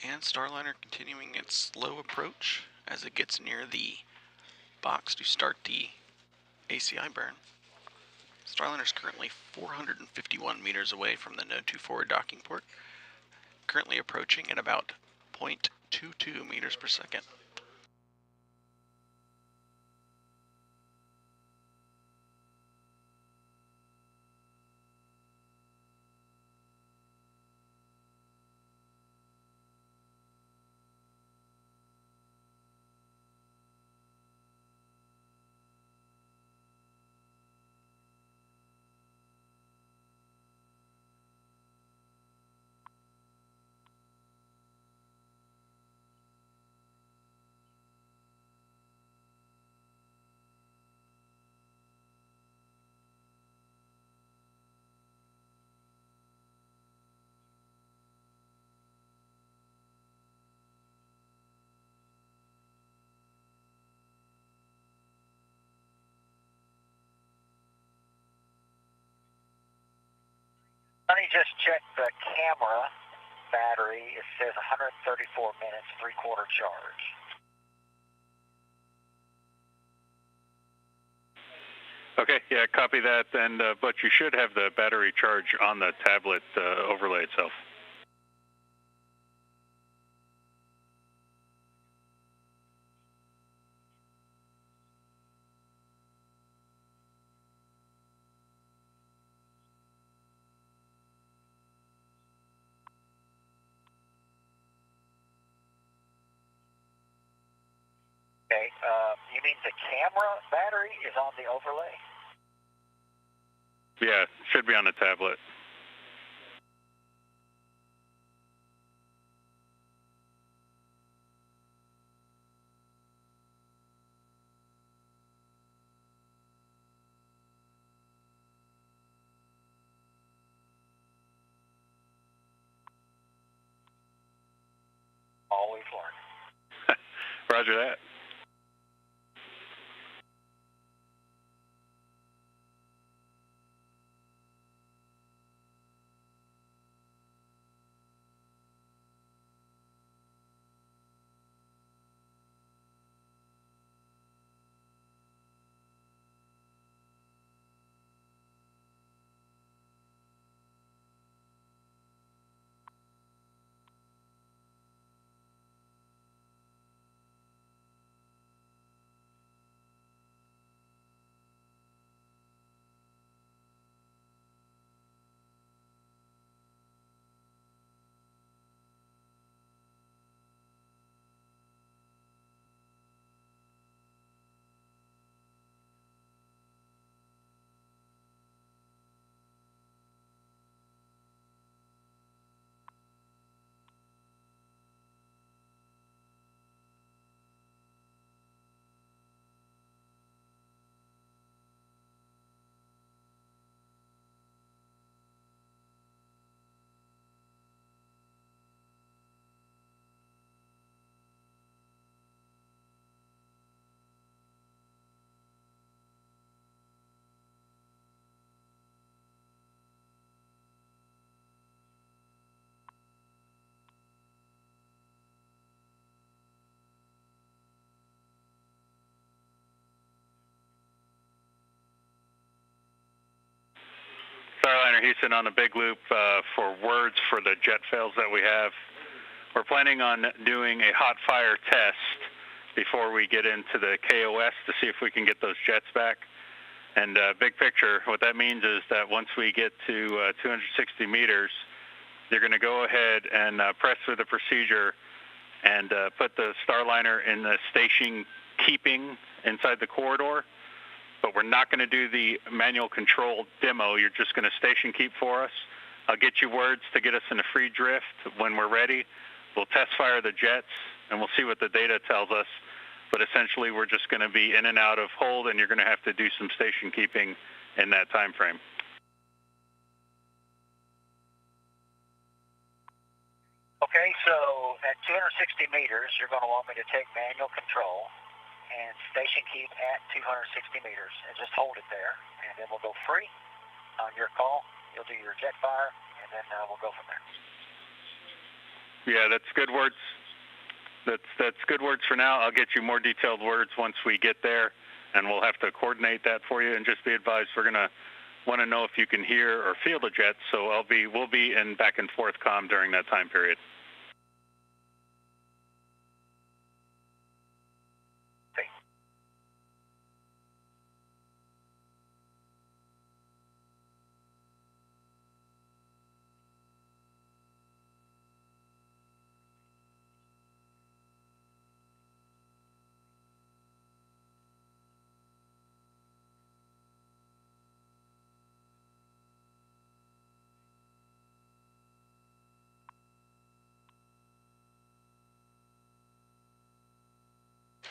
And Starliner continuing its slow approach as it gets near the box to start the ACI burn. Starliner is currently 451 meters away from the Node 2 forward docking port, currently approaching at about 0.22 meters per second. Honey, just checked the camera battery. It says 134 minutes, 3/4 charge. Okay, yeah, copy that. And but you should have the battery charge on the tablet overlay itself. Okay, you mean the camera battery is on the overlay? Yeah, should be on the tablet. Always learn. Roger that. Starliner Houston on a big loop for words for the jet fails that we have. We're planning on doing a hot fire test before we get into the KOS to see if we can get those jets back. And big picture, what that means is that once we get to 260 meters, you're going to go ahead and press through the procedure and put the Starliner in the station keeping inside the corridor. But we're not going to do the manual control demo. You're just going to station keep for us. I'll get you words to get us in a free drift when we're ready. We'll test fire the jets, and we'll see what the data tells us. But essentially, we're just going to be in and out of hold, and you're going to have to do some station keeping in that time frame. Okay, so at 260 meters, you're going to want me to take manual control and station keep at 260 meters and just hold it there, and then we'll go free on your call. You'll do your jet fire, and then we'll go from there. Yeah, that's good words. That's good words for now. I'll get you more detailed words once we get there, and we'll have to coordinate that for you. And just be advised, we're gonna want to know if you can hear or feel the jets. So we'll be in back and forth comm during that time period.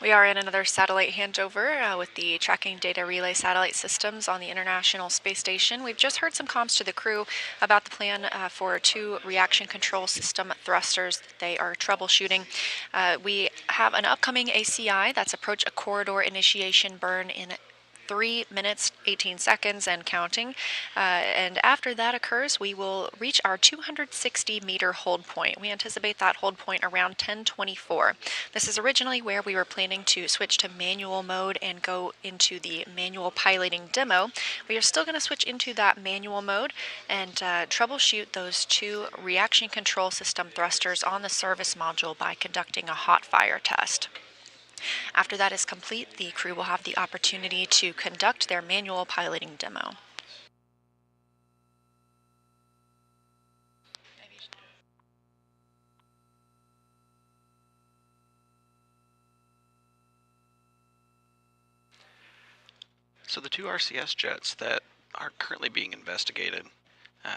We are in another satellite handover with the tracking data relay satellite systems on the International Space Station. We've just heard some comms to the crew about the plan for 2 reaction control system thrusters that they are troubleshooting. We have an upcoming ACI, that's approach a corridor initiation burn in 3 minutes, 18 seconds and counting. And after that occurs, we will reach our 260-meter hold point. We anticipate that hold point around 10:24. This is originally where we were planning to switch to manual mode and go into the manual piloting demo. We are still going to switch into that manual mode and troubleshoot those 2 reaction control system thrusters on the service module by conducting a hot fire test. After that is complete, the crew will have the opportunity to conduct their manual piloting demo. So the 2 RCS jets that are currently being investigated,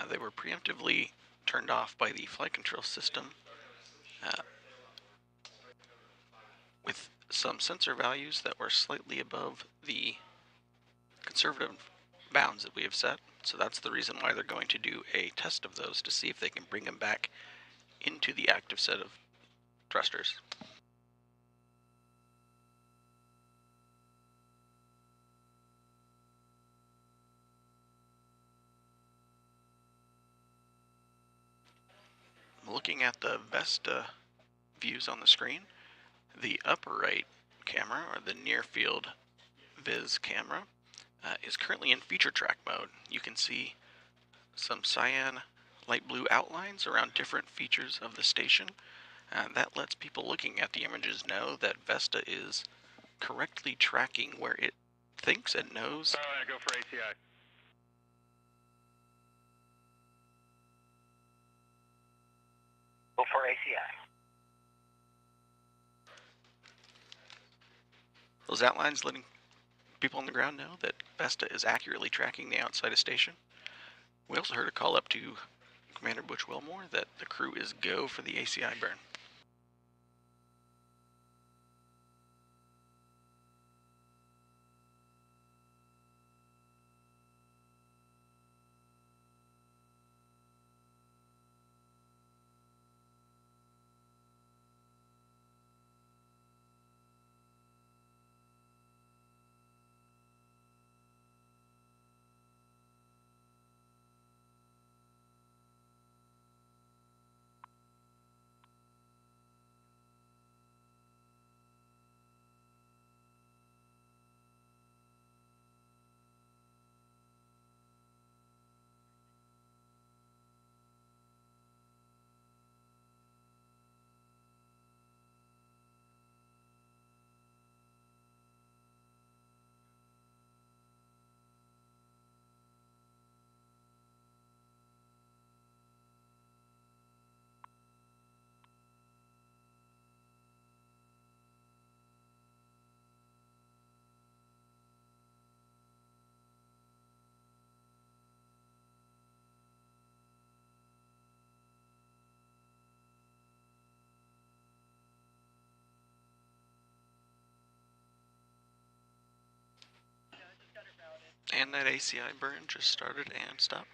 they were preemptively turned off by the flight control system with some sensor values that were slightly above the conservative bounds that we have set. So that's the reason why they're going to do a test of those to see if they can bring them back into the active set of thrusters. Looking at the Vesta views on the screen, the upper right camera, or the near field viz camera, is currently in feature track mode. You can see some cyan light blue outlines around different features of the station. That lets people looking at the images know that Vesta is correctly tracking where it thinks and knows. Starliner, go for ACI. Go for ACI. Those outlines letting people on the ground know that Vesta is accurately tracking the outside of station. We also heard a call up to Commander Butch Wilmore that the crew is go for the ACI burn. And that ACI burn just started and stopped.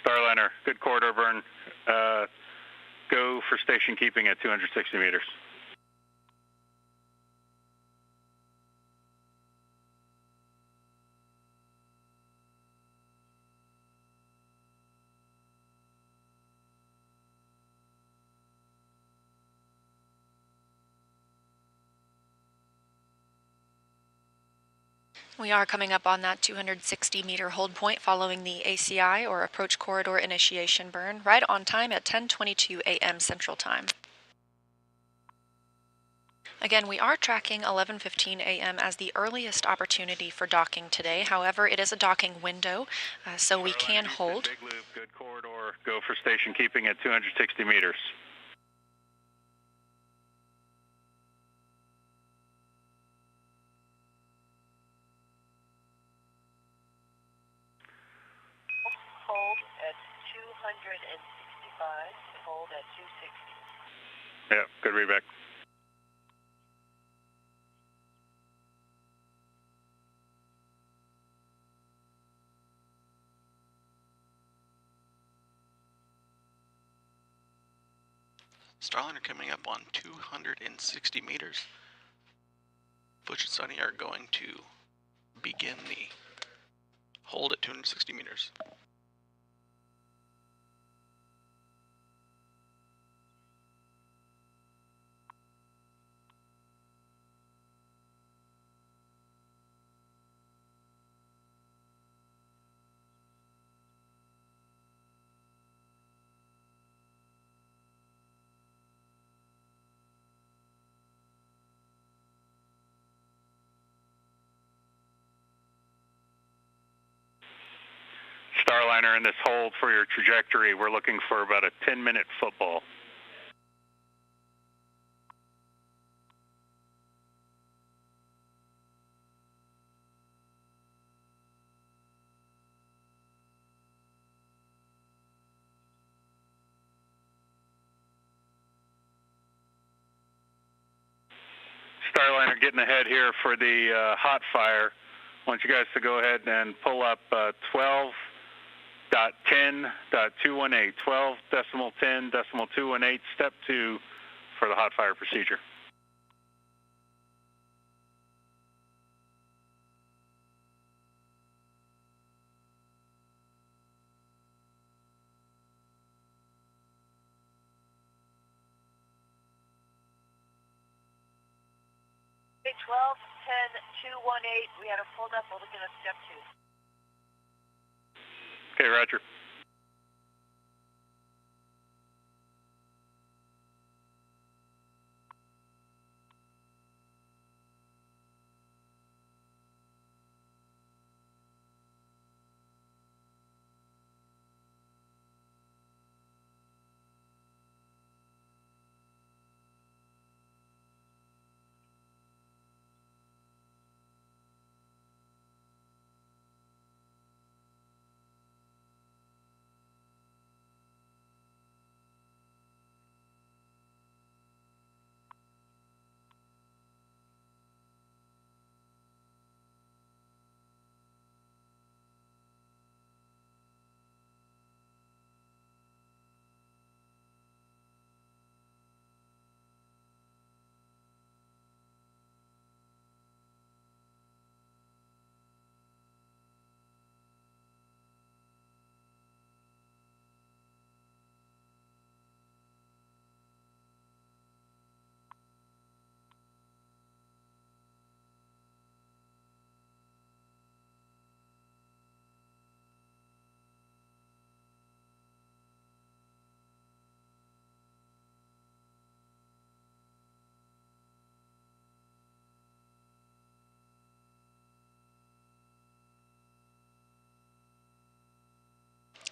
Starliner, good corridor burn. Go for station keeping at 260 meters. We are coming up on that 260-meter hold point following the ACI, or approach corridor initiation burn, right on time at 10:22 a.m. Central Time. Again, we are tracking 11:15 a.m. as the earliest opportunity for docking today. However, it is a docking window, so we can hold. Big loop, good corridor. Go for station keeping at 260 meters. Hold at 265, hold at 260. Yeah, good readback. Starliner coming up on 260 meters. Butch and Sunny are going to begin the hold at 260 meters. Starliner, in this hold for your trajectory, we're looking for about a 10-minute football. Starliner getting ahead here for the hot fire. I want you guys to go ahead and pull up 12.10.218, 12.10.218, step 2 for the hot fire procedure. Okay, 12.10.218, we had it pulled up, we're looking at step 2. Okay, roger.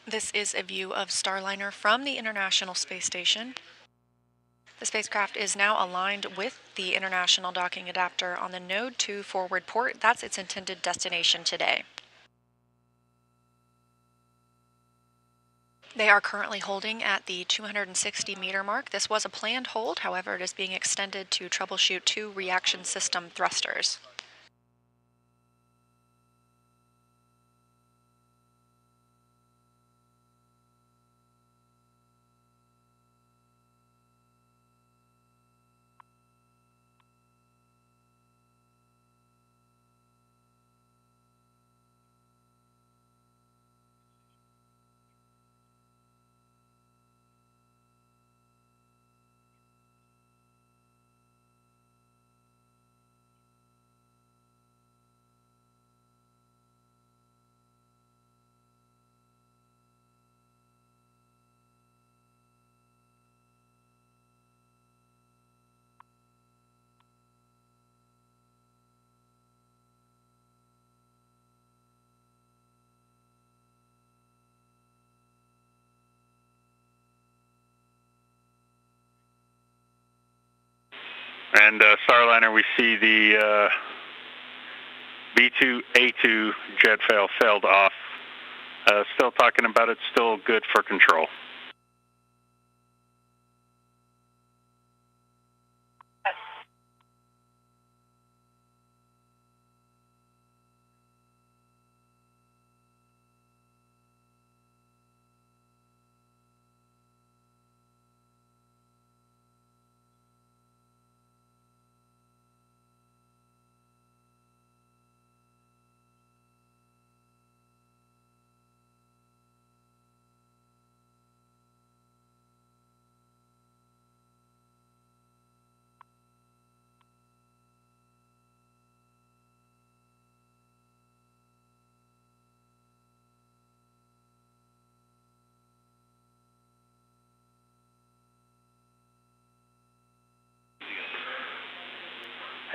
This is a view of Starliner from the International Space Station. The spacecraft is now aligned with the International Docking Adapter on the Node 2 forward port. That's its intended destination today. They are currently holding at the 260-meter mark. This was a planned hold, however, it is being extended to troubleshoot 2 reaction system thrusters. And Starliner, we see the B2A2 jet failed off. Still talking about it, still good for control.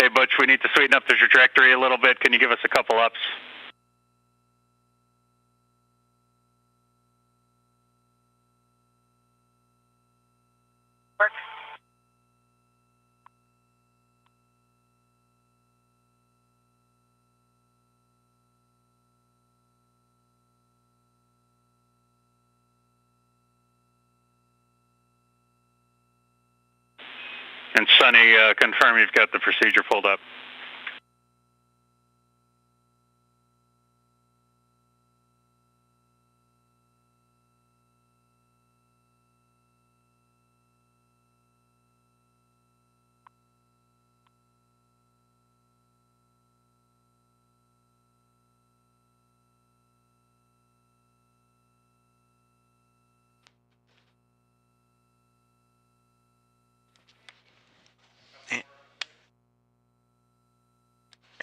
Hey, Butch, we need to sweeten up the trajectory a little bit. Can you give us a couple ups? Work. And Sonny, confirm you've got the procedure pulled up.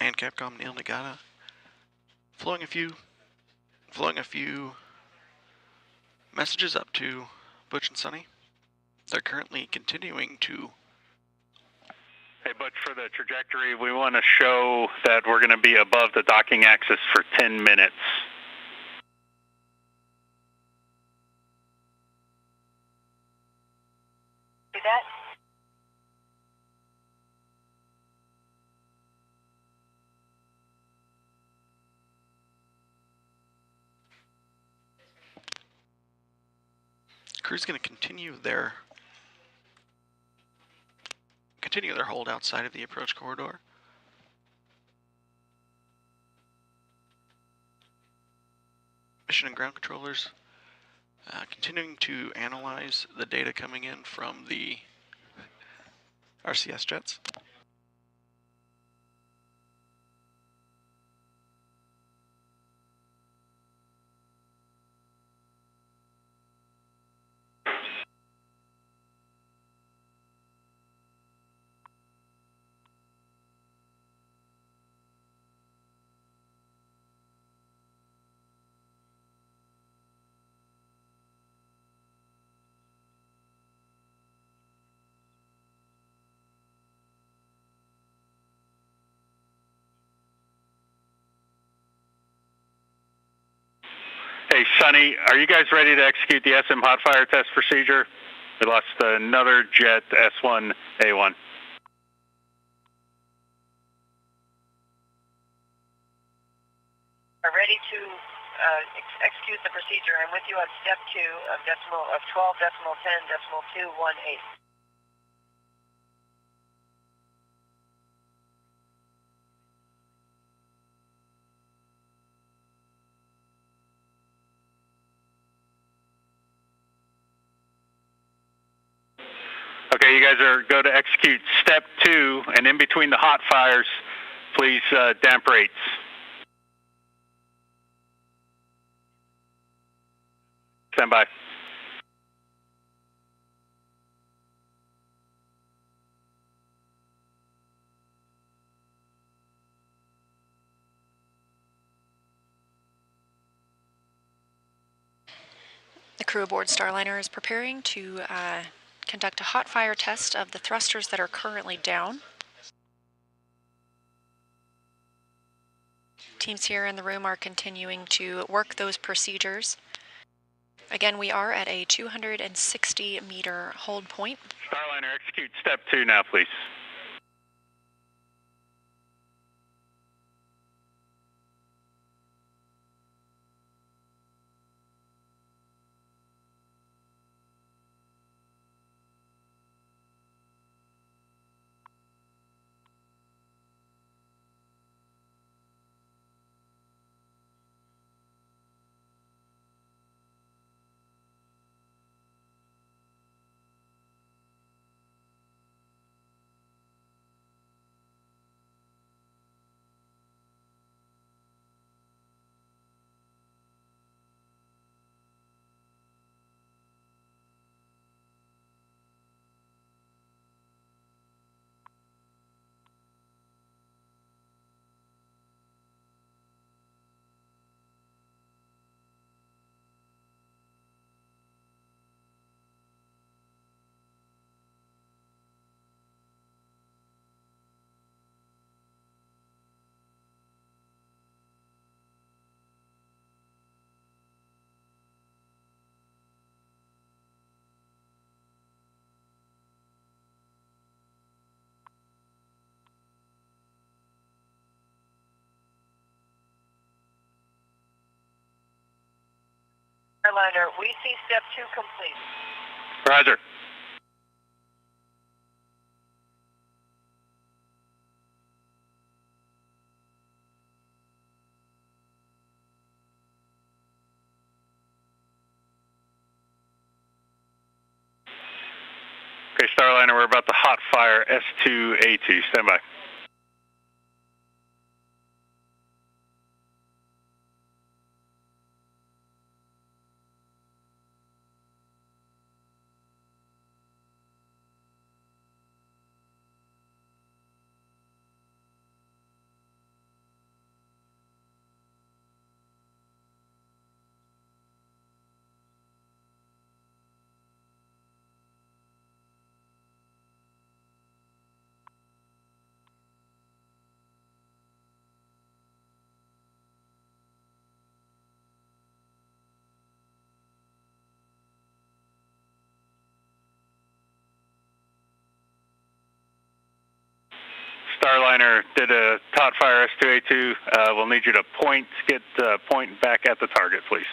And Capcom Neil Nagata flowing a few messages up to Butch and Sonny. They're currently continuing to. Hey, Butch, for the trajectory, we want to show that we're going to be above the docking axis for 10 minutes. Do that. Crew's going to continue their hold outside of the approach corridor. Mission and ground controllers continuing to analyze the data coming in from the RCS jets. Hey, Sonny, are you guys ready to execute the SM hot fire test procedure? We lost another jet, S1A1. Are ready to execute the procedure. I'm with you on step 2 of 12.10.218. Okay, you guys are go to execute step 2, and in between the hot fires, please damp rates. Stand by. The crew aboard Starliner is preparing to conduct a hot fire test of the thrusters that are currently down. Teams here in the room are continuing to work those procedures. Again, we are at a 260 meter hold point. Starliner, execute step 2 now, please. Starliner, we see step 2 complete. Roger. Okay, Starliner, we're about to hot fire S2A2. Stand by. Starliner did a hot fire S2A2. We'll need you to get point back at the target, please.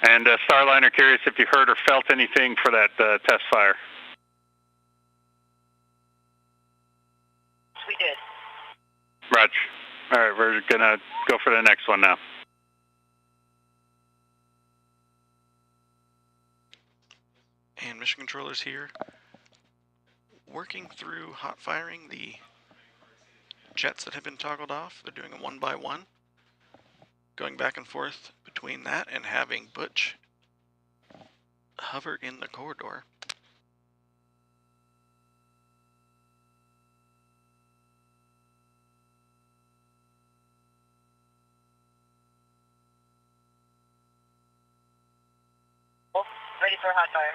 And Starliner, curious if you heard or felt anything for that test fire. We did. Roger. All right, we're gonna go for the next one now. And mission controllers here, working through hot firing the jets that have been toggled off. They're doing them one by one, going back and forth between that and having Butch hover in the corridor. Ready for hot fire.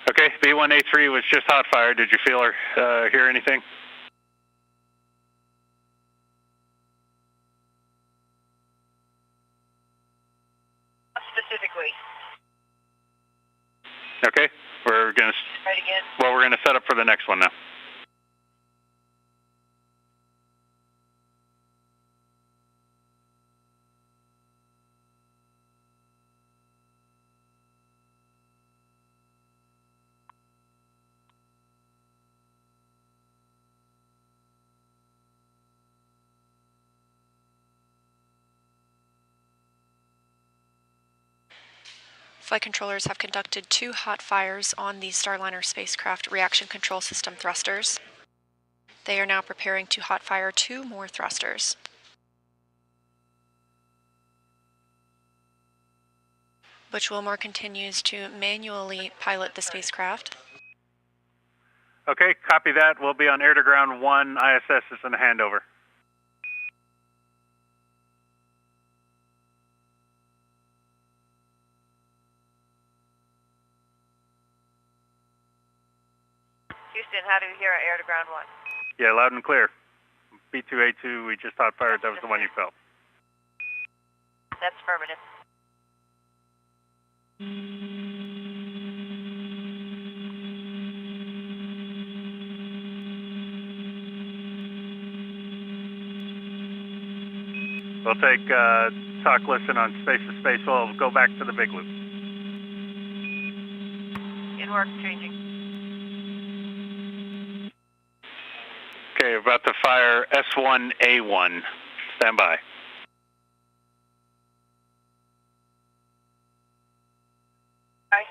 Okay, B1A3 was just hot fire. Did you feel or hear anything? Specifically. Okay, we're gonna. Right again. Well, we're gonna set up for the next one now. Flight controllers have conducted 2 hot fires on the Starliner spacecraft reaction control system thrusters. They are now preparing to hot fire 2 more thrusters. Butch Wilmore continues to manually pilot the spacecraft. Okay, copy that. We'll be on air to ground 1. ISS is in a handover. Houston, how do we hear air to ground 1? Yeah, loud and clear. B2A2, we just hot fired. That was the one you felt. That's affirmative. We'll take talk listen on space to space. We'll go back to the big loop. In work, changing. Okay, about to fire S1A1. Stand by. Hi.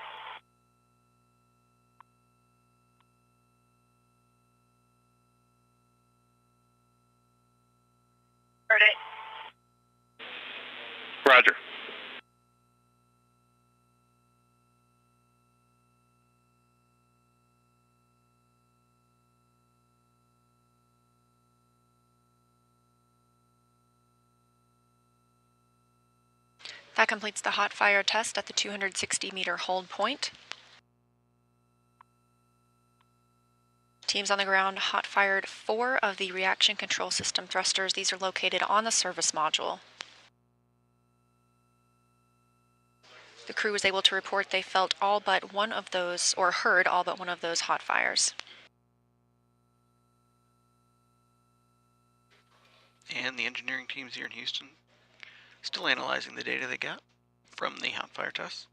Heard it. Roger. That completes the hot fire test at the 260-meter hold point. Teams on the ground hot fired 4 of the reaction control system thrusters. These are located on the service module. The crew was able to report they felt all but one of those, or heard all but one of those hot fires. And the engineering teams here in Houston still analyzing the data they got from the hot fire tests.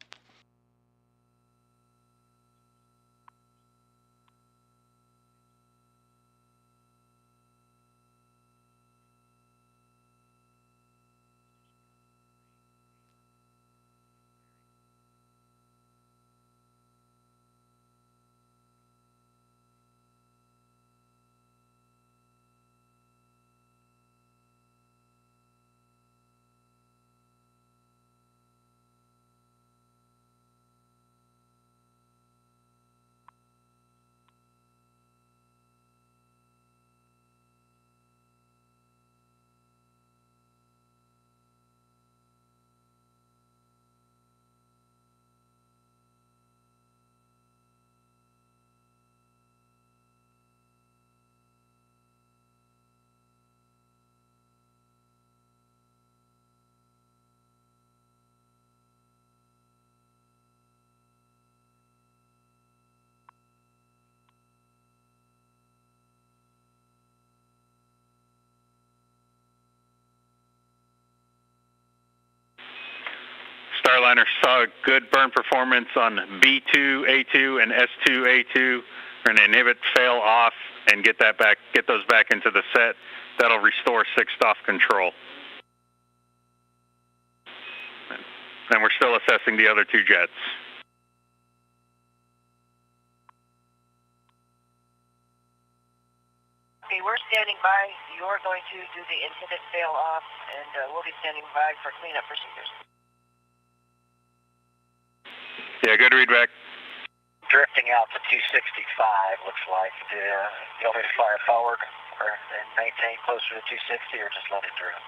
Starliner saw good burn performance on B2A2 and S2A2. We're going to inhibit, fail off, and get those back into the set. That'll restore 6th-off control. And we're still assessing the other 2 jets. Okay, we're standing by. You're going to do the inhibit fail off, and we'll be standing by for cleanup procedures. Yeah, good read back. Drifting out to 265, looks like. You want me to fire forward or and maintain closer to 260 or just let it drift?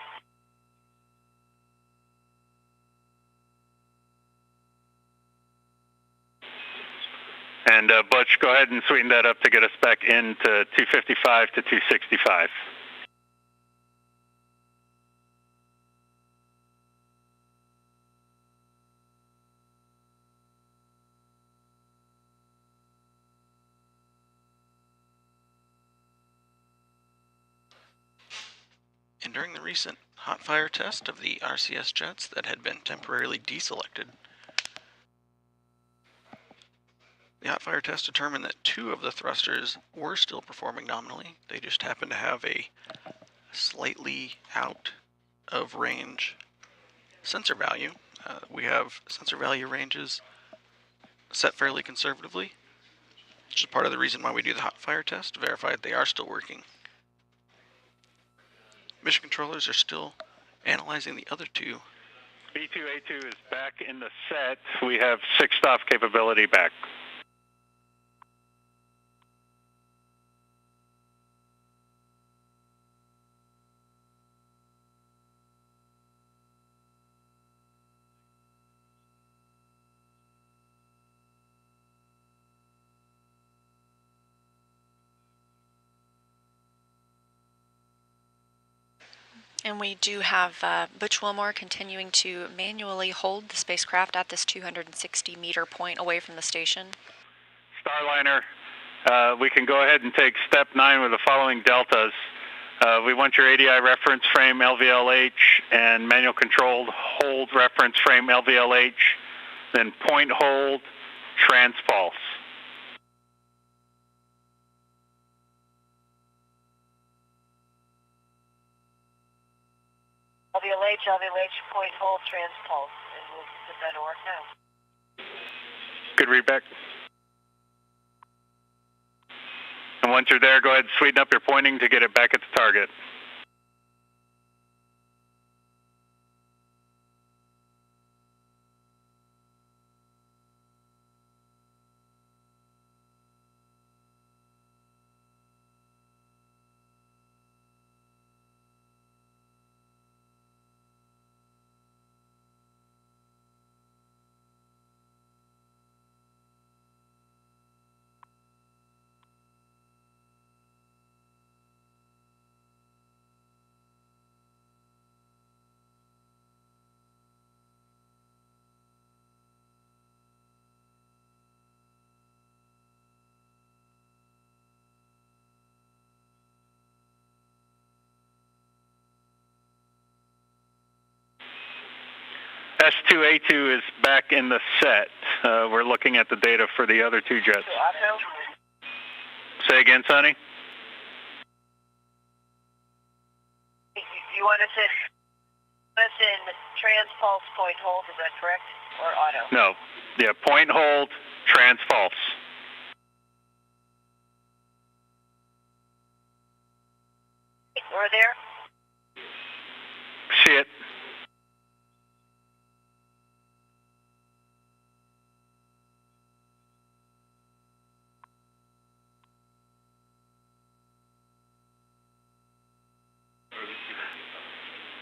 And Butch, go ahead and sweeten that up to get us back into 255 to 265. And during the recent hot fire test of the RCS jets that had been temporarily deselected, the hot fire test determined that 2 of the thrusters were still performing nominally. They just happened to have a slightly out of range sensor value. We have sensor value ranges set fairly conservatively, which is part of the reason why we do the hot fire test, to verify that they are still working. Mission controllers are still analyzing the other 2. B2A2 is back in the set. We have 6th-off capability back. And we do have Butch Wilmore continuing to manually hold the spacecraft at this 260-meter point away from the station. Starliner, we can go ahead and take step 9 with the following deltas. We want your ADI reference frame LVLH and manual controlled hold reference frame LVLH, then point hold, transpulse. LVLH, point hold, transpulse, and we'll put that to work now. Good read back. And once you're there, go ahead and sweeten up your pointing to get it back at the target. S2A2 is back in the set. We're looking at the data for the other two jets. Say again, Sonny? You want us in trans-pulse point hold, is that correct? Or auto? No. Yeah, point hold, trans-false. We're there? See it.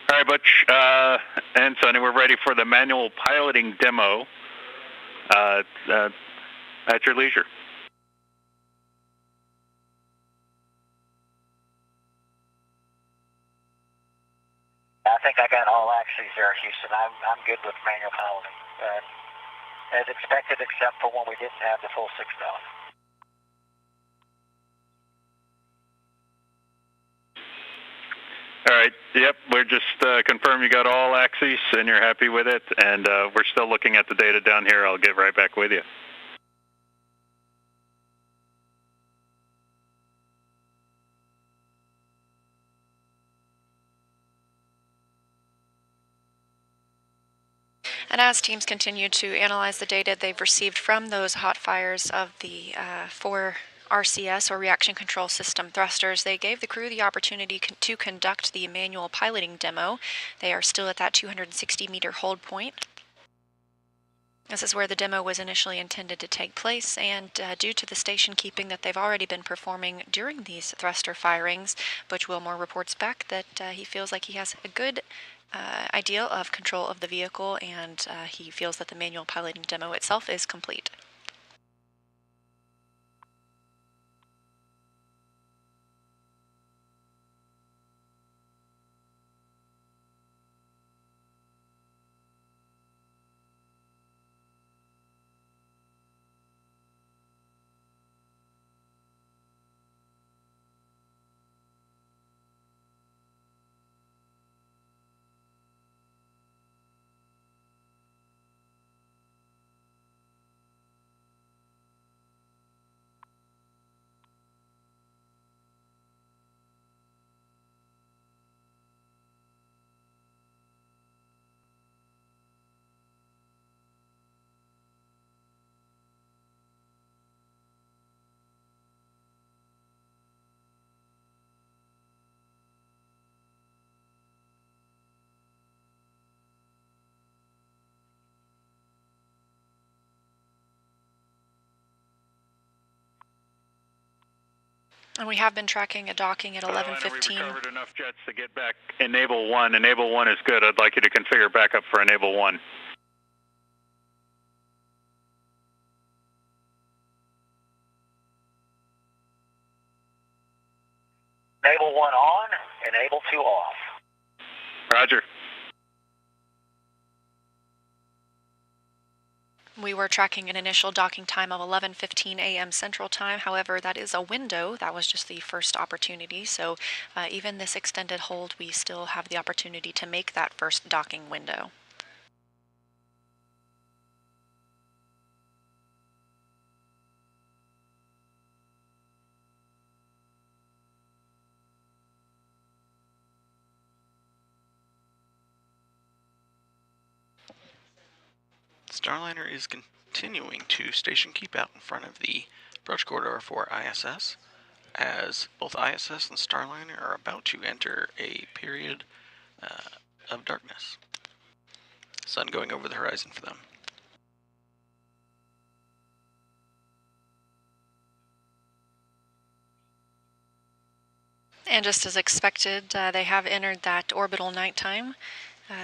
All right, Butch and Sonny, we're ready for the manual piloting demo at your leisure. I think I got all axes there, Houston. I'm good with manual piloting. As expected, except for when we didn't have the full 6 off. All right, yep, we're just confirmed you got all axes and you're happy with it, and we're still looking at the data down here. I'll get right back with you. And as teams continue to analyze the data they've received from those hot fires of the 4 RCS, or reaction control system thrusters, they gave the crew the opportunity to conduct the manual piloting demo. They are still at that 260-meter hold point. This is where the demo was initially intended to take place, and due to the station keeping that they've already been performing during these thruster firings, Butch Wilmore reports back that he feels like he has a good idea of control of the vehicle, and he feels that the manual piloting demo itself is complete. And we have been tracking a docking at 11:15. We recovered enough jets to get back enable 1. Enable 1 is good. I'd like you to configure backup for enable 1. Enable 1 on, enable 2 off. Roger. We were tracking an initial docking time of 11:15 a.m. Central Time. However, that is a window. That was just the first opportunity. So even this extended hold, we still have the opportunity to make that first docking window. Starliner is continuing to station keep out in front of the approach corridor for ISS, as both ISS and Starliner are about to enter a period of darkness. Sun going over the horizon for them. And just as expected, they have entered that orbital nighttime.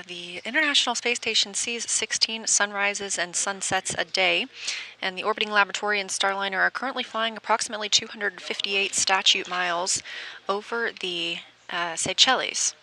The International Space Station sees 16 sunrises and sunsets a day, and the orbiting laboratory and Starliner are currently flying approximately 258 statute miles over the Seychelles.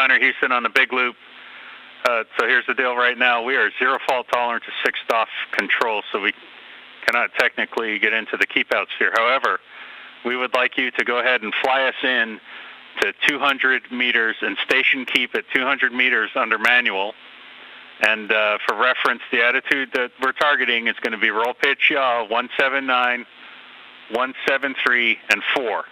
Starliner Houston on the big loop. So here's the deal right now. We are zero fault tolerant to 6th off control, so we cannot technically get into the keep out sphere. However, we would like you to go ahead and fly us in to 200 meters and station keep at 200 meters under manual. And for reference, the attitude that we're targeting is going to be roll pitch yaw 179, 173, and 4.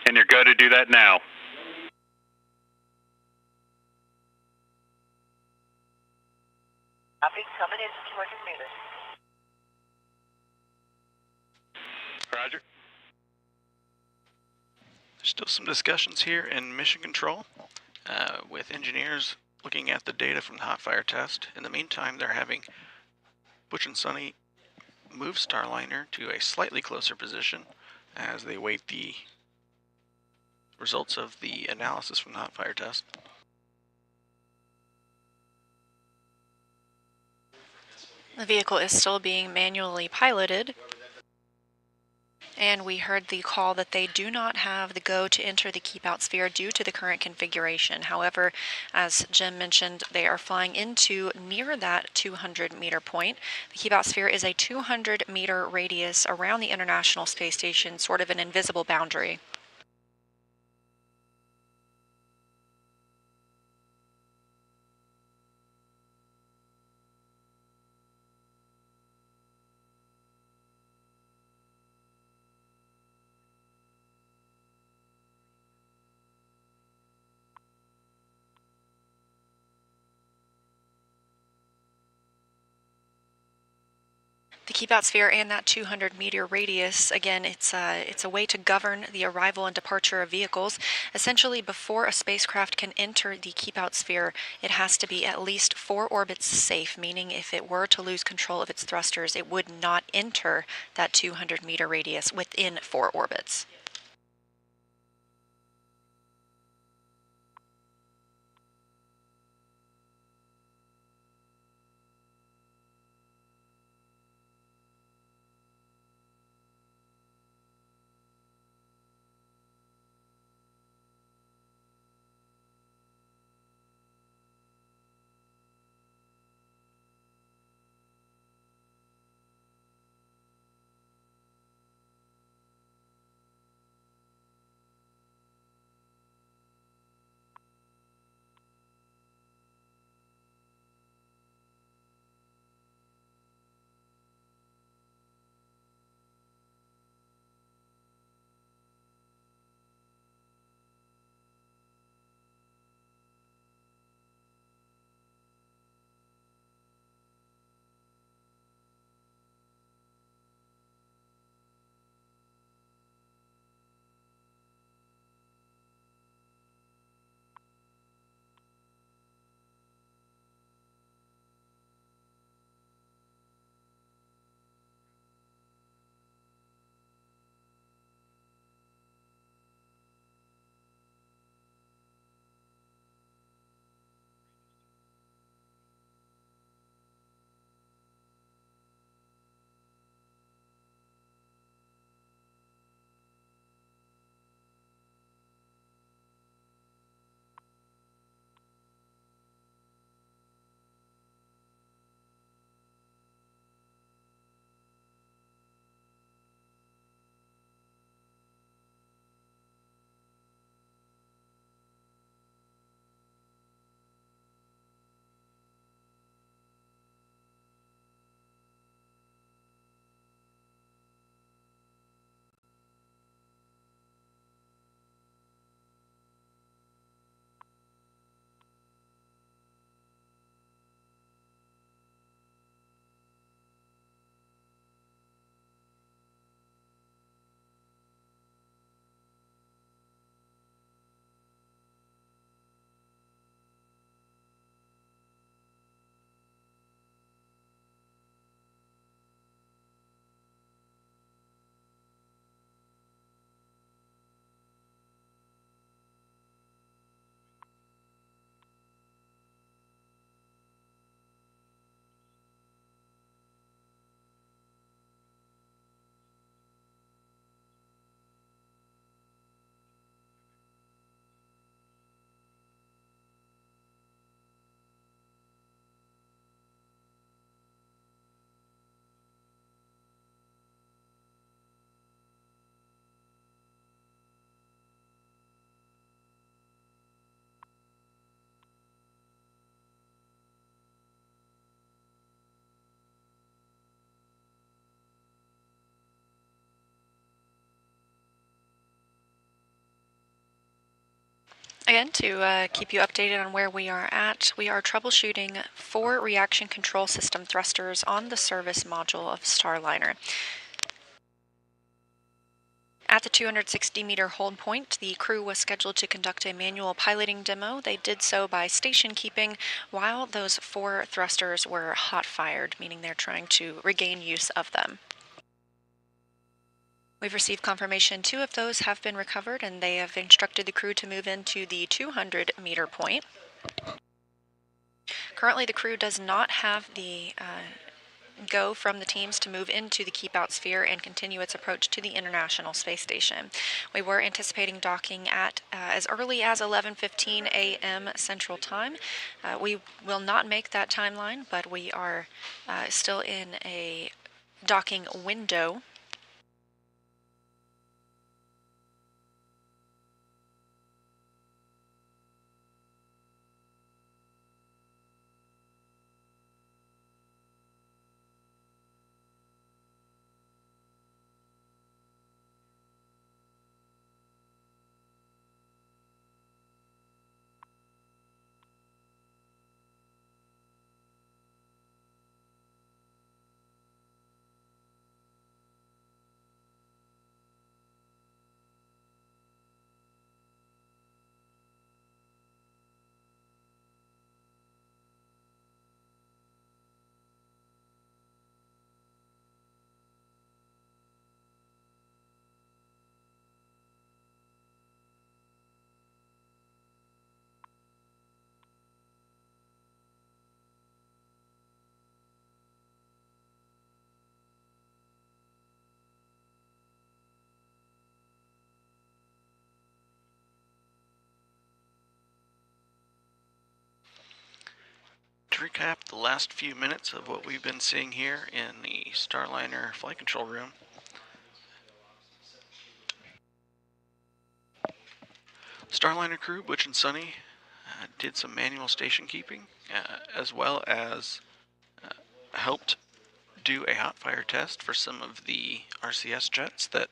And you're good to do that now. Copy, coming in to 200 meters. Roger. There's still some discussions here in mission control with engineers looking at the data from the hot fire test. In the meantime, they're having Butch and Sonny move Starliner to a slightly closer position as they await the results of the analysis from the hot fire test. The vehicle is still being manually piloted, and we heard the call that they do not have the go to enter the keep out sphere due to the current configuration. However, as Jim mentioned, they are flying into near that 200 meter point. The keep out sphere is a 200 meter radius around the International Space Station, sort of an invisible boundary. The keep out sphere and that 200 meter radius, again, it's a way to govern the arrival and departure of vehicles. Essentially, before a spacecraft can enter the keep out sphere, it has to be at least 4 orbits safe, meaning if it were to lose control of its thrusters, it would not enter that 200 meter radius within 4 orbits. Again, to keep you updated on where we are at, we are troubleshooting 4 reaction control system thrusters on the service module of Starliner. At the 260-meter hold point, the crew was scheduled to conduct a manual piloting demo. They did so by station keeping while those 4 thrusters were hot-fired, meaning they're trying to regain use of them. We've received confirmation 2 of those have been recovered, and they have instructed the crew to move into the 200-meter point. Currently, the crew does not have the go from the teams to move into the keep-out sphere and continue its approach to the International Space Station. We were anticipating docking at as early as 11:15 a.m. Central Time. We will not make that timeline, but we are still in a docking window. To recap the last few minutes of what we've been seeing here in the Starliner flight control room. Starliner crew, Butch and Sunny, did some manual station keeping, as well as helped do a hot fire test for some of the RCS jets that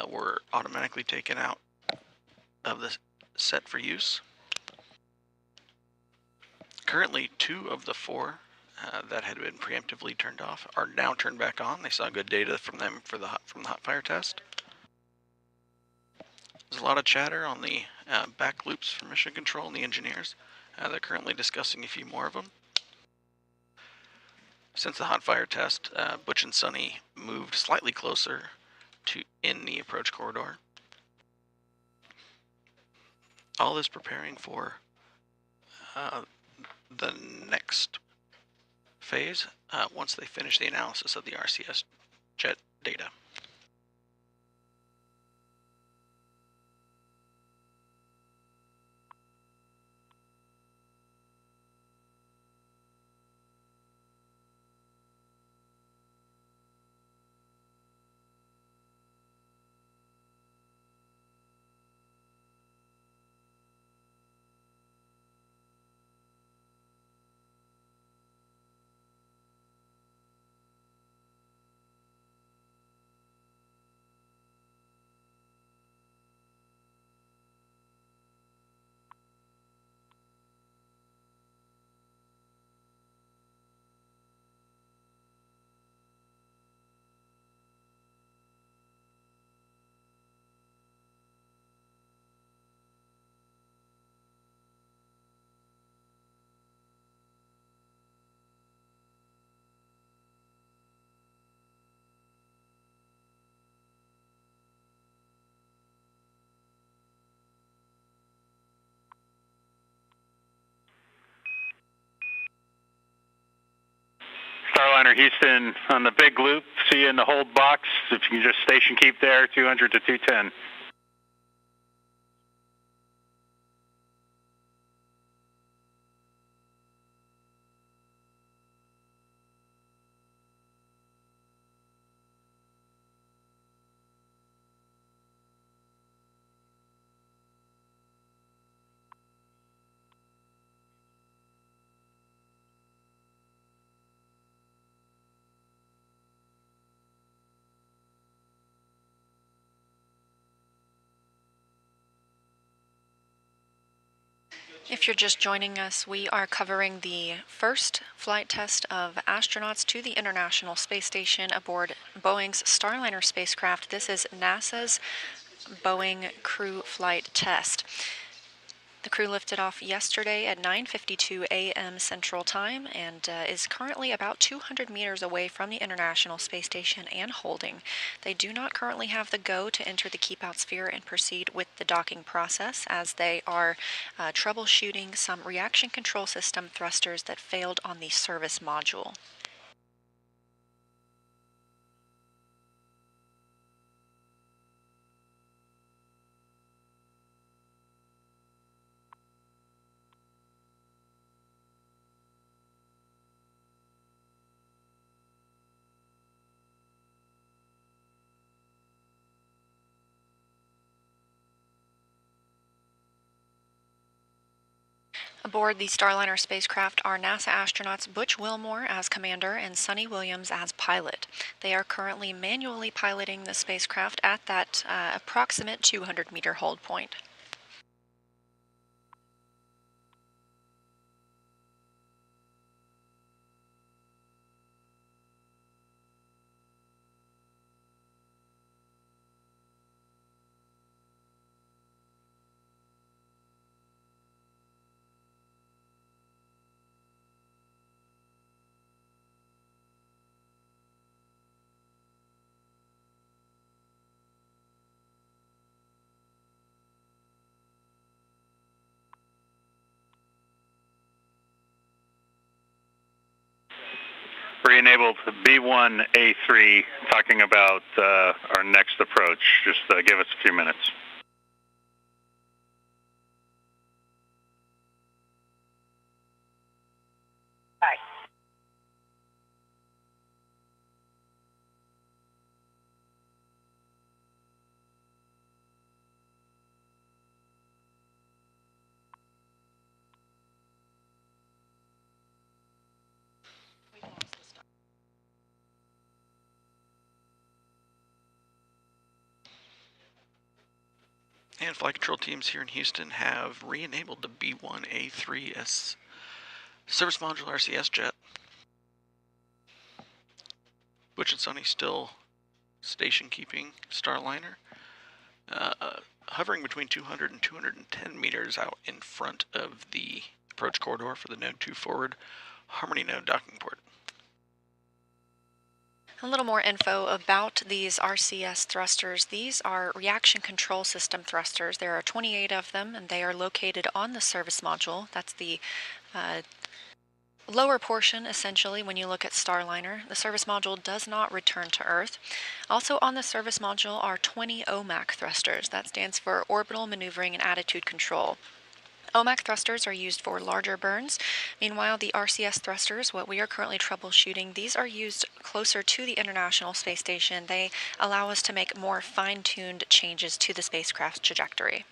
were automatically taken out of the set for use. Currently, 2 of the 4 that had been preemptively turned off are now turned back on. They saw good data from them from the hot fire test. There's a lot of chatter on the back loops for mission control and the engineers. They're currently discussing a few more of them. Since the hot fire test, Butch and Sunny moved slightly closer to in the approach corridor. All is preparing for the next phase once they finish the analysis of the RCS jet data. Starliner Houston on the big loop. See you in the hold box. If you can just station keep there, 200 to 210. If you're just joining us, we are covering the first flight test of astronauts to the International Space Station aboard Boeing's Starliner spacecraft. This is NASA's Boeing crew flight test. The crew lifted off yesterday at 9:52 a.m. Central Time and is currently about 200 meters away from the International Space Station and holding. They do not currently have the go to enter the keep-out sphere and proceed with the docking process, as they are troubleshooting some reaction control system thrusters that failed on the service module. Aboard the Starliner spacecraft are NASA astronauts Butch Wilmore as commander and Sonny Williams as pilot. They are currently manually piloting the spacecraft at that approximate 200-meter hold point. Re-enabled B1A3, talking about our next approach. Just give us a few minutes. Bye. And flight control teams here in Houston have re-enabled the B1A3S service module RCS jet. Butch and Sonny still station keeping Starliner, hovering between 200 and 210 meters out in front of the approach corridor for the Node 2 forward Harmony node docking port. A little more info about these RCS thrusters. These are reaction control system thrusters. There are 28 of them, and they are located on the service module. That's the lower portion, essentially, when you look at Starliner. The service module does not return to Earth. Also on the service module are 20 OMAC thrusters. That stands for Orbital Maneuvering and Attitude Control. OMAC thrusters are used for larger burns. Meanwhile, the RCS thrusters, what we are currently troubleshooting, these are used closer to the International Space Station. They allow us to make more fine-tuned changes to the spacecraft's trajectory.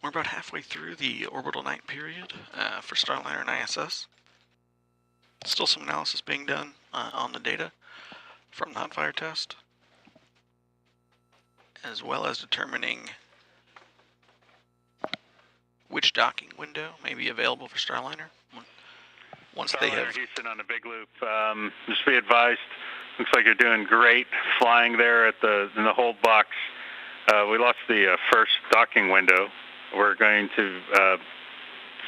We're about halfway through the orbital night period for Starliner and ISS. Still some analysis being done on the data from the hot fire test, as well as determining which docking window may be available for Starliner. Once they have... Houston on the big loop. Just be advised, looks like you're doing great flying there in the hold box. We lost the first docking window. We're going to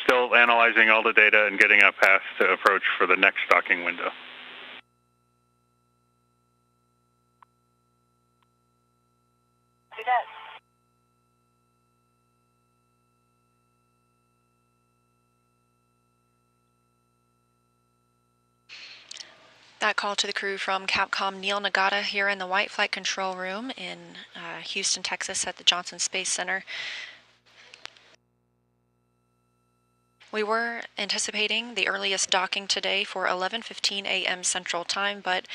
still analyzing all the data and getting a path to approach for the next docking window. Do that. That call to the crew from Capcom Neil Nagata here in the White Flight Control Room in Houston, Texas at the Johnson Space Center. We were anticipating the earliest docking today for 11:15 a.m. Central Time, but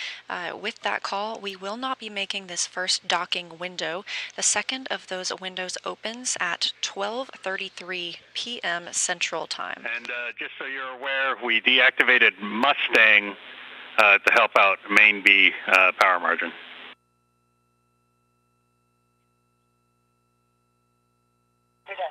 with that call, we will not be making this first docking window. The second of those windows opens at 12:33 p.m. Central Time. And just so you're aware, we deactivated Mustang to help out main B power margin. Do that.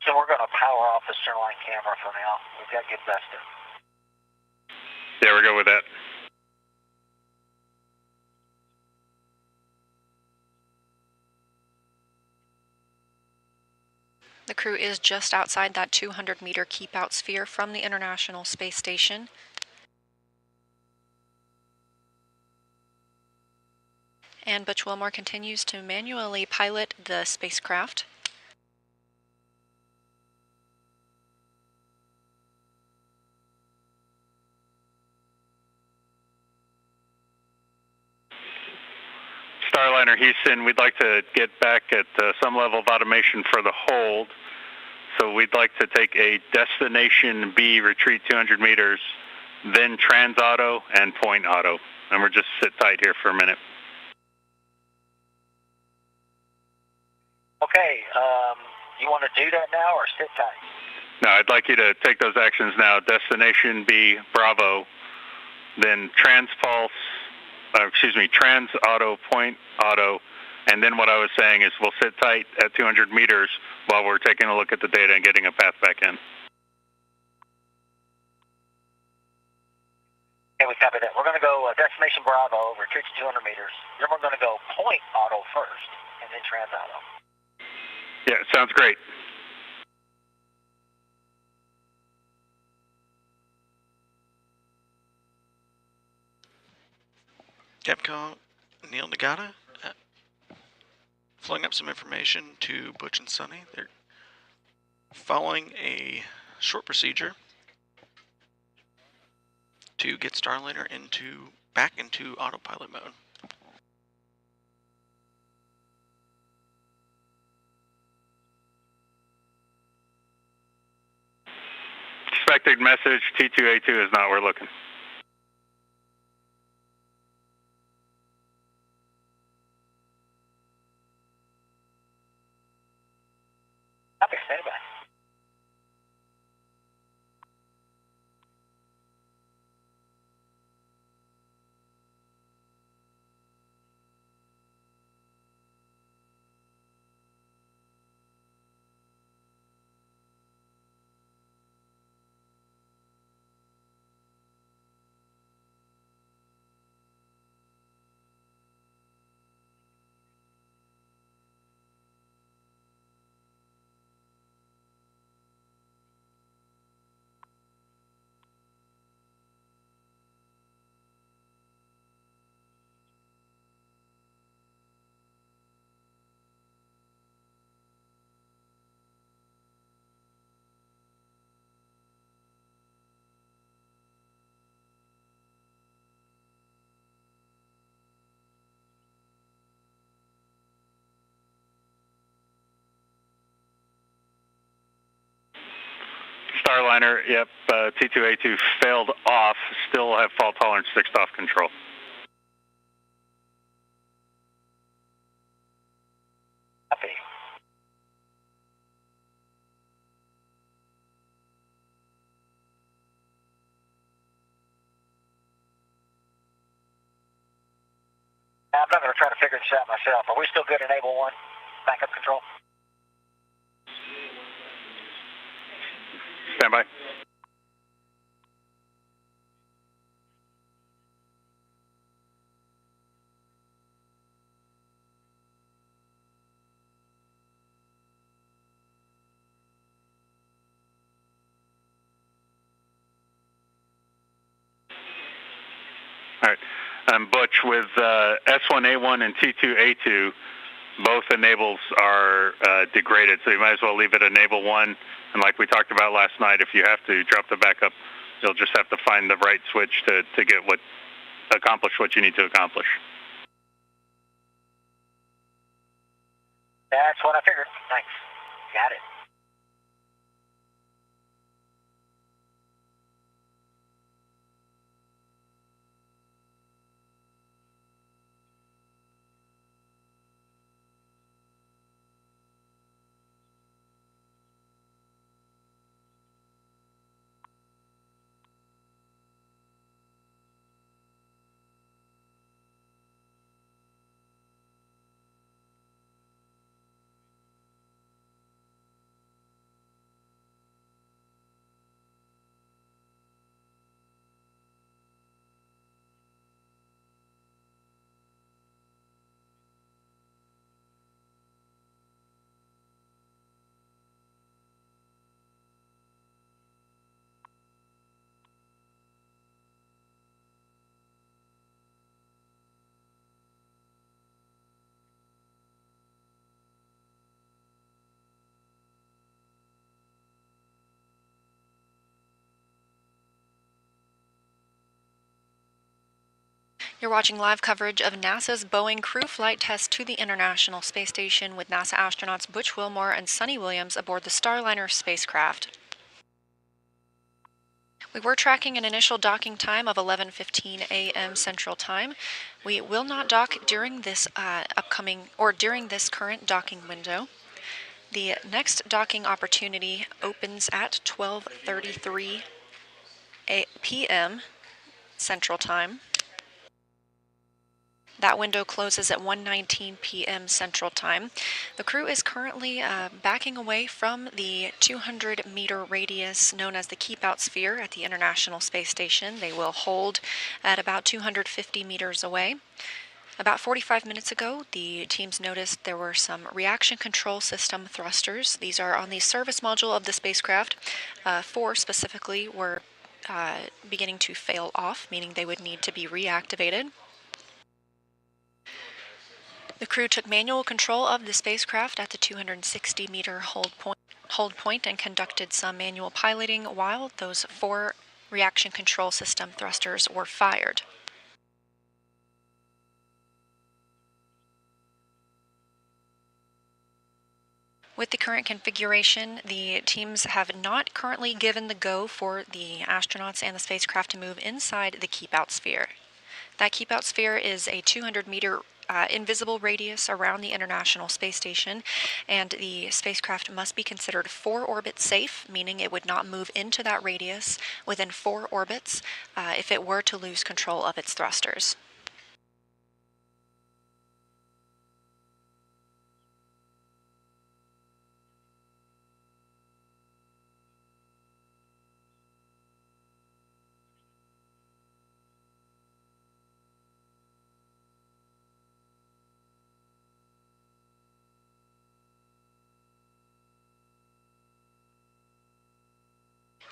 So we're going to power off the centerline camera for now. We've got to get vested. Yeah, we'll go with that. The crew is just outside that 200-meter keep-out sphere from the International Space Station. And Butch Wilmore continues to manually pilot the spacecraft. Starliner Houston, we'd like to get back at some level of automation for the hold. So we'd like to take a destination B, retreat 200 meters, then trans auto and point auto. And we're just sit tight here for a minute. Okay, you want to do that now or sit tight? No, I'd like you to take those actions now. Destination B, Bravo, then trans auto, point auto, and then what I was saying is we'll sit tight at 200 meters while we're taking a look at the data and getting a path back in. Okay, we copy that. We're going to go destination Bravo, retreat to 200 meters. Then we're going to go point auto first, and then trans auto. Yeah, sounds great. Capcom Neil Nagata flowing up some information to Butch and Sonny. They're following a short procedure to get Starliner back into autopilot mode. Expected message, T2A2 is not, we're looking. Copy, stand by. Starliner, yep, T2A2 failed off, still have fault tolerance, fixed off control. Copy. I'm not going to try to figure this out myself. Are we still good in Enable 1? Backup control? Stand by. All right. Butch, with S1A1 and T2A2, both enables are degraded, so you might as well leave it enable 1. And like we talked about last night, if you have to drop the backup, you'll just have to find the right switch to get accomplish what you need to accomplish. That's what I figured. Thanks. Got it. You're watching live coverage of NASA's Boeing crew flight test to the International Space Station with NASA astronauts Butch Wilmore and Suni Williams aboard the Starliner spacecraft. We were tracking an initial docking time of 11:15 a.m. Central Time. We will not dock during this during this current docking window. The next docking opportunity opens at 12:33 p.m. Central Time. That window closes at 1:19 p.m. Central Time. The crew is currently backing away from the 200-meter radius known as the Keep Out Sphere at the International Space Station. They will hold at about 250 meters away. About 45 minutes ago, the teams noticed there were some reaction control system thrusters. These are on the service module of the spacecraft. 4 specifically were beginning to fail off, meaning they would need to be reactivated. The crew took manual control of the spacecraft at the 260-meter hold point and conducted some manual piloting while those 4 reaction control system thrusters were fired. With the current configuration, the teams have not currently given the go for the astronauts and the spacecraft to move inside the Keep Out Sphere. That Keep Out Sphere is a 200-meter invisible radius around the International Space Station, and the spacecraft must be considered 4-orbit safe, meaning it would not move into that radius within 4 orbits if it were to lose control of its thrusters.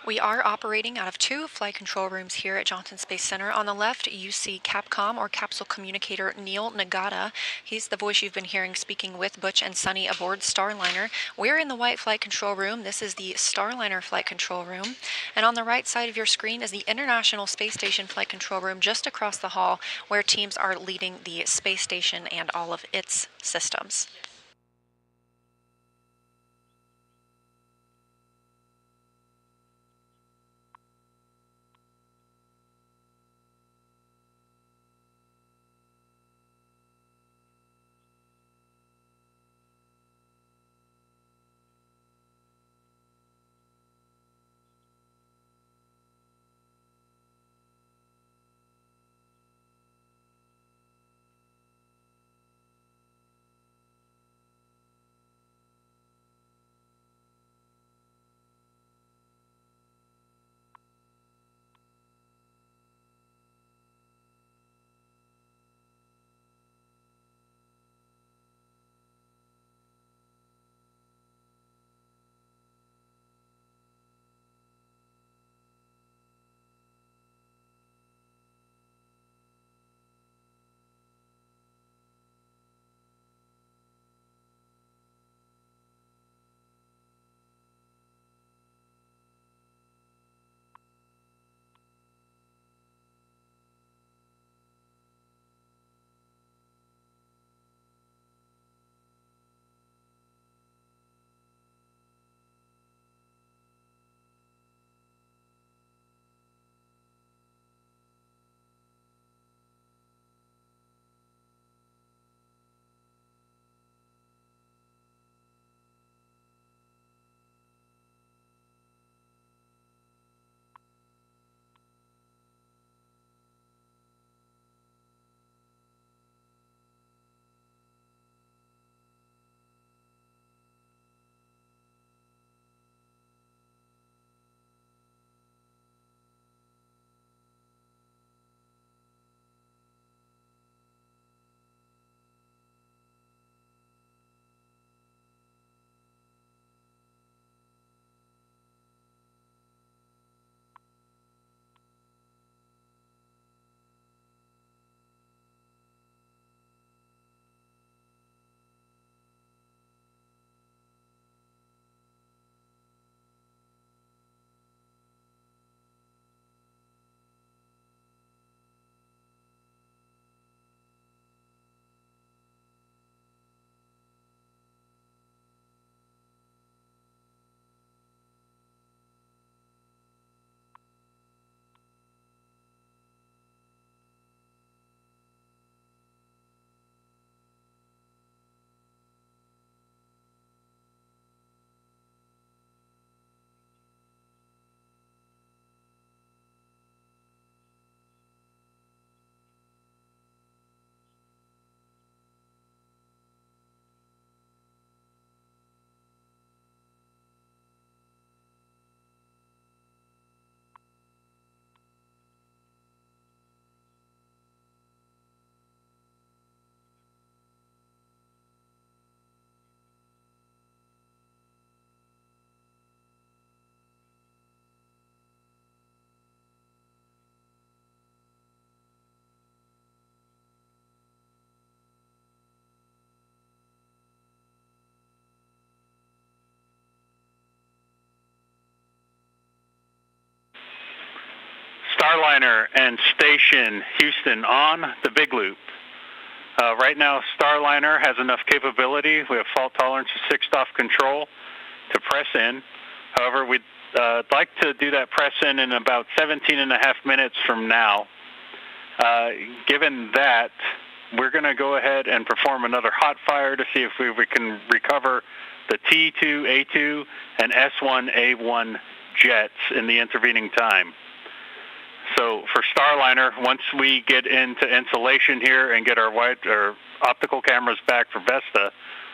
We are operating out of 2 flight control rooms here at Johnson Space Center. On the left, you see Capcom, or Capsule Communicator, Neil Nagata. He's the voice you've been hearing speaking with Butch and Suni aboard Starliner. We're in the white flight control room. This is the Starliner flight control room. And on the right side of your screen is the International Space Station flight control room just across the hall, where teams are leading the space station and all of its systems. Starliner and Station Houston on the big loop. Right now, Starliner has enough capability. We have fault tolerance of 6-off control to press in. However, we'd like to do that press in about 17.5 minutes from now. Given that, we're going to go ahead and perform another hot fire to see if we can recover the T2A2 and S1A1 jets in the intervening time. So for Starliner, once we get into insulation here and get our optical cameras back for Vesta,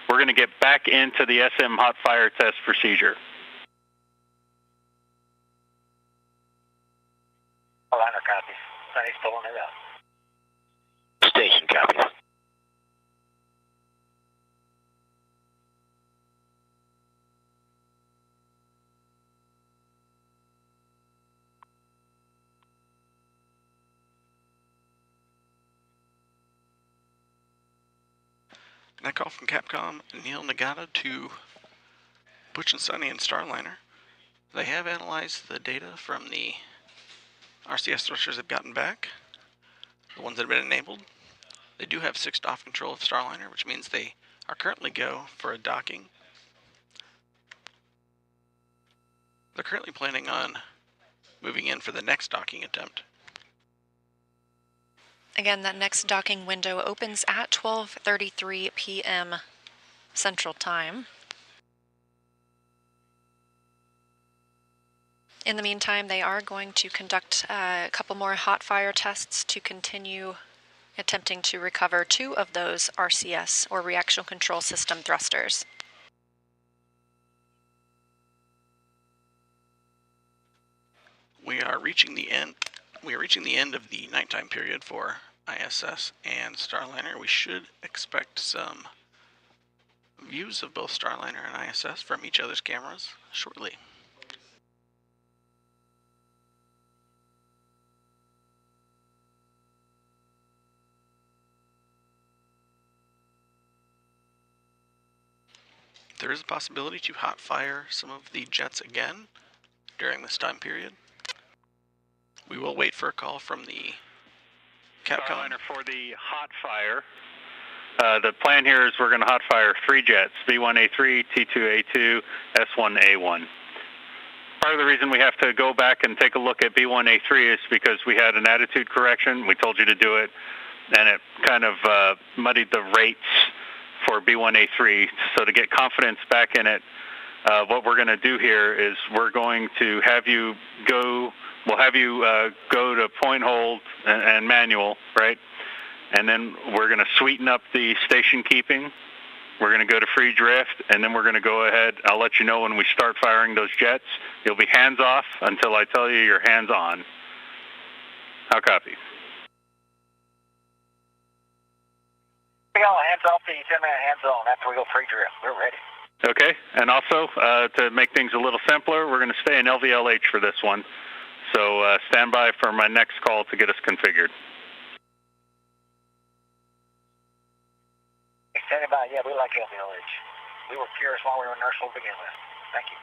we're going to get back into the SM hot fire test procedure. Starliner copies. Sunny's pulling it up. Station copies. That call from Capcom, Neil Nagata to Butch and Sunny and Starliner. They have analyzed the data from the RCS thrusters they've gotten back, the ones that have been enabled. They do have 6-off control of Starliner, which means they are currently go for a docking. They're currently planning on moving in for the next docking attempt. Again, that next docking window opens at 12:33 p.m. Central Time. In the meantime, they are going to conduct a couple more hot fire tests to continue attempting to recover 2 of those RCS, or reaction control system thrusters. We are reaching the end of the nighttime period for ISS and Starliner. We should expect some views of both Starliner and ISS from each other's cameras shortly. There is a possibility to hot fire some of the jets again during this time period. We will wait for a call from the Capcom. Starliner for the hot fire. The plan here is we're going to hot fire 3 jets, B1A3, T2A2, S1A1. Part of the reason we have to go back and take a look at B1A3 is because we had an attitude correction. We told you to do it, and it kind of muddied the rates for B1A3. So to get confidence back in it, what we're going to do here is we're going to have you go. We'll have you go to point hold and manual, right? And then we're going to sweeten up the station keeping. We're going to go to free drift, and then we're going to go ahead. I'll let you know when we start firing those jets. You'll be hands off until I tell you you're hands on. How copy? We got hands off the 10-minute hands on after we go free drift. We're ready. Okay, and also to make things a little simpler, we're going to stay in LVLH for this one. So stand by for my next call to get us configured. Standing by, yeah, we like LVLH. We were curious while we were inertial to begin with. Thank you.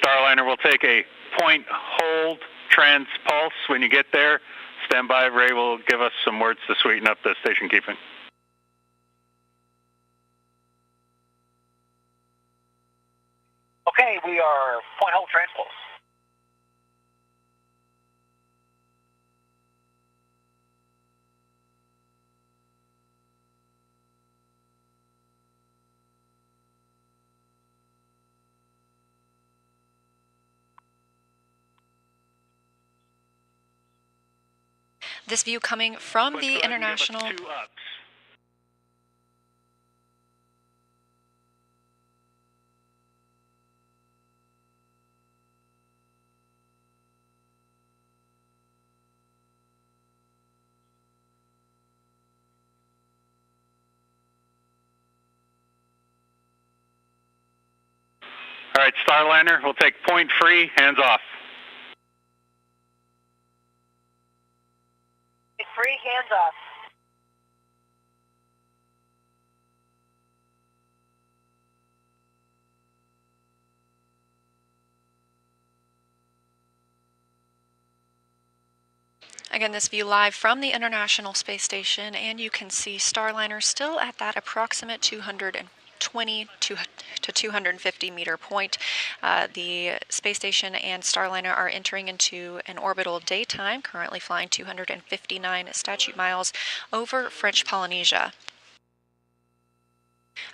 Starliner will take a point hold trans pulse when you get there. Stand by, Ray will give us some words to sweeten up the station keeping. Okay, we are point hold transpose. This view coming from But the go ahead and give us International. 2 ups. All right, Starliner, we'll take point free, hands off. Free, hands off. Again, this view live from the International Space Station, and you can see Starliner still at that approximate 220 to 250 meter point. The space station and Starliner are entering into an orbital daytime, currently flying 259 statute miles over French Polynesia.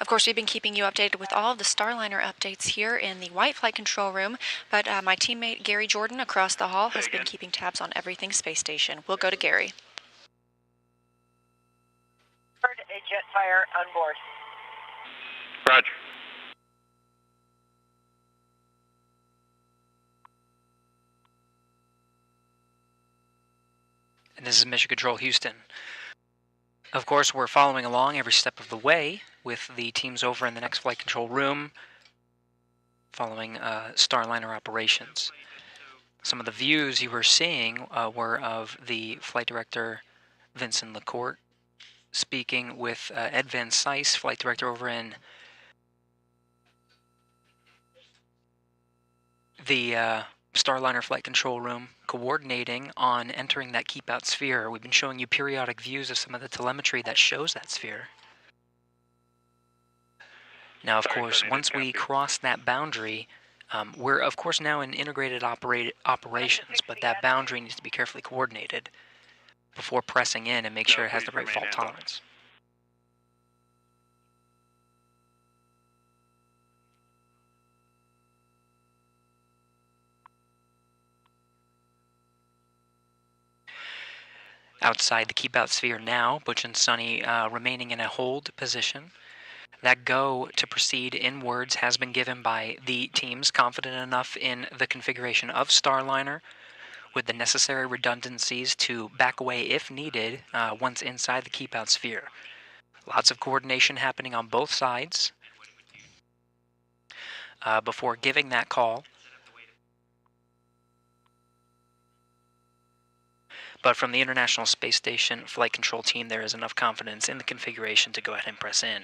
Of course, we've been keeping you updated with all of the Starliner updates here in the White Flight Control Room, but my teammate Gary Jordan across the hall has been keeping tabs on everything space station. We'll go to Gary. Heard a jet fire on board. Roger. And this is Mission Control Houston. Of course, we're following along every step of the way with the teams over in the next flight control room following Starliner operations. Some of the views you were seeing were of the flight director Vincent Lacourt speaking with Ed Van Cise, flight director over in the Starliner flight control room, coordinating on entering that keep out sphere. We've been showing you periodic views of some of the telemetry that shows that sphere. Now, of course, once we cross that boundary, we're of course now in integrated operations, but that boundary needs to be carefully coordinated before pressing in and make sure it has the right fault tolerance. Outside the keep out sphere now, Butch and Sunny remaining in a hold position. That go to proceed inwards has been given by the teams confident enough in the configuration of Starliner with the necessary redundancies to back away if needed once inside the keep out sphere. Lots of coordination happening on both sides before giving that call. But from the International Space Station flight control team, there is enough confidence in the configuration to go ahead and press in.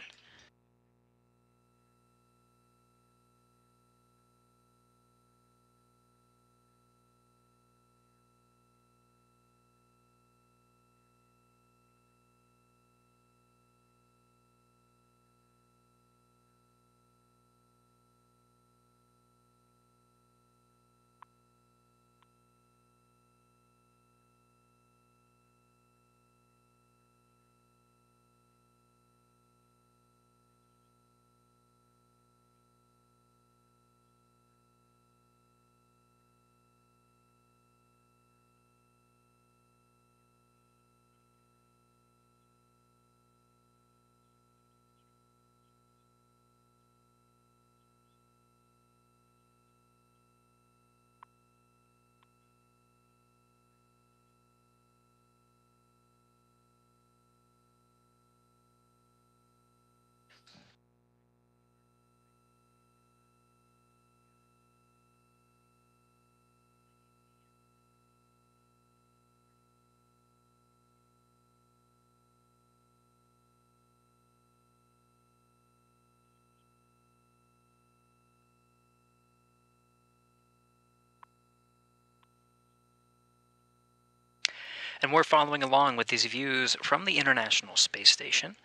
And we're following along with these views from the International Space Station.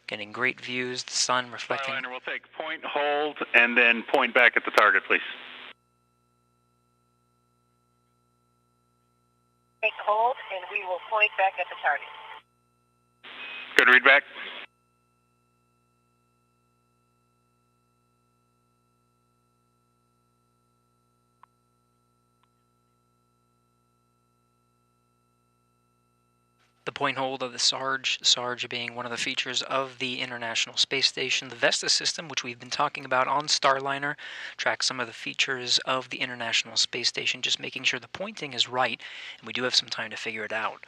Getting great views, the sun reflecting. Starliner, we'll take point, hold, and then point back at the target, please. Take hold, and we will point back at the target. Good read back. the point hold of the Sarge being one of the features of the International Space Station. The Vesta system, which we've been talking about on Starliner, tracks some of the features of the International Space Station, just making sure the pointing is right, and we do have some time to figure it out.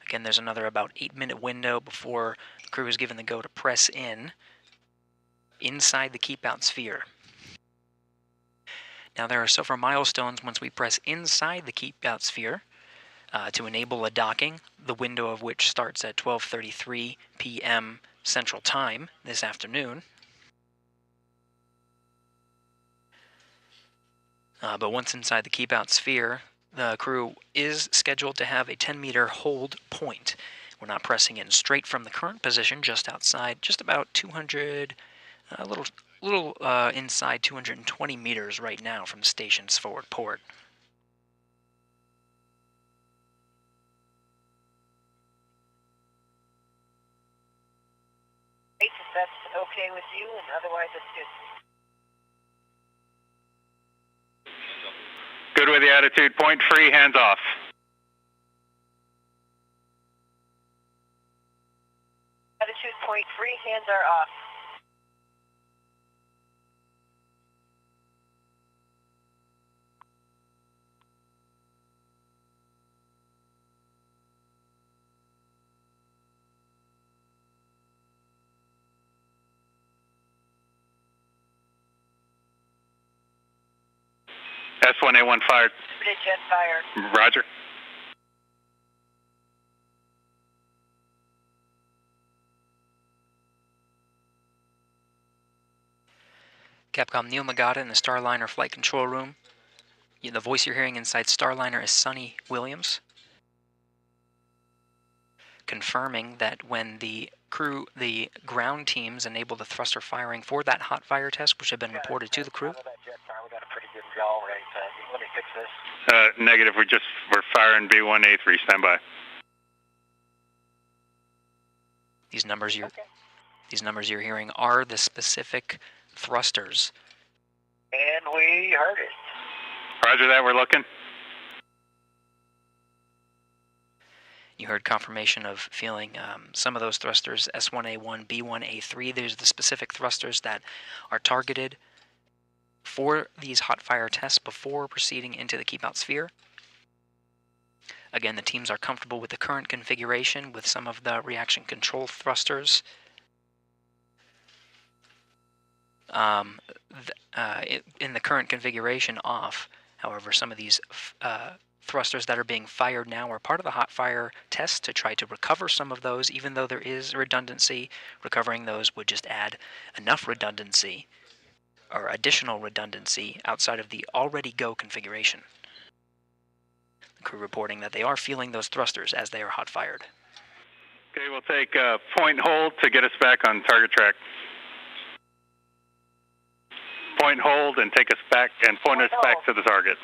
Again, there's another about 8-minute window before the crew is given the go to press in inside the keep-out sphere. Now there are several milestones once we press inside the keep-out sphere to enable a docking, the window of which starts at 12:33 p.m. Central Time this afternoon. But once inside the keep-out sphere, the crew is scheduled to have a 10-meter hold point. We're not pressing in straight from the current position, just outside, just about 200, a little inside 220 meters right now from the station's forward port. If that's okay with you, and otherwise it's good. Good with the attitude. Point free, hands off. Attitude point free, hands are off. S1A1 fired. Jet fire. Roger. Capcom Neil Magada in the Starliner flight control room. The voice you're hearing inside Starliner is Sonny Williams, confirming that when the ground teams enable the thruster firing for that hot fire test, which had been reported to the crew. We got a pretty good yaw rate. Let me fix this. Negative. We're firing B1A3. Stand by. These numbers you're hearing are the specific thrusters. And we heard it. Roger that. We're looking. You heard confirmation of feeling some of those thrusters, S1A1, B1A3. These are the specific thrusters that are targeted for these hot fire tests before proceeding into the keep-out sphere. Again, the teams are comfortable with the current configuration with some of the reaction control thrusters. In the current configuration off, however, some of these thrusters that are being fired now are part of the hot fire test to try to recover some of those. Even though there is redundancy, recovering those would just add enough redundancy or additional redundancy outside of the already go configuration. The crew reporting that they are feeling those thrusters as they are hot fired. Okay, we'll take point hold to get us back on target track. Point hold and take us back and point us back to the target.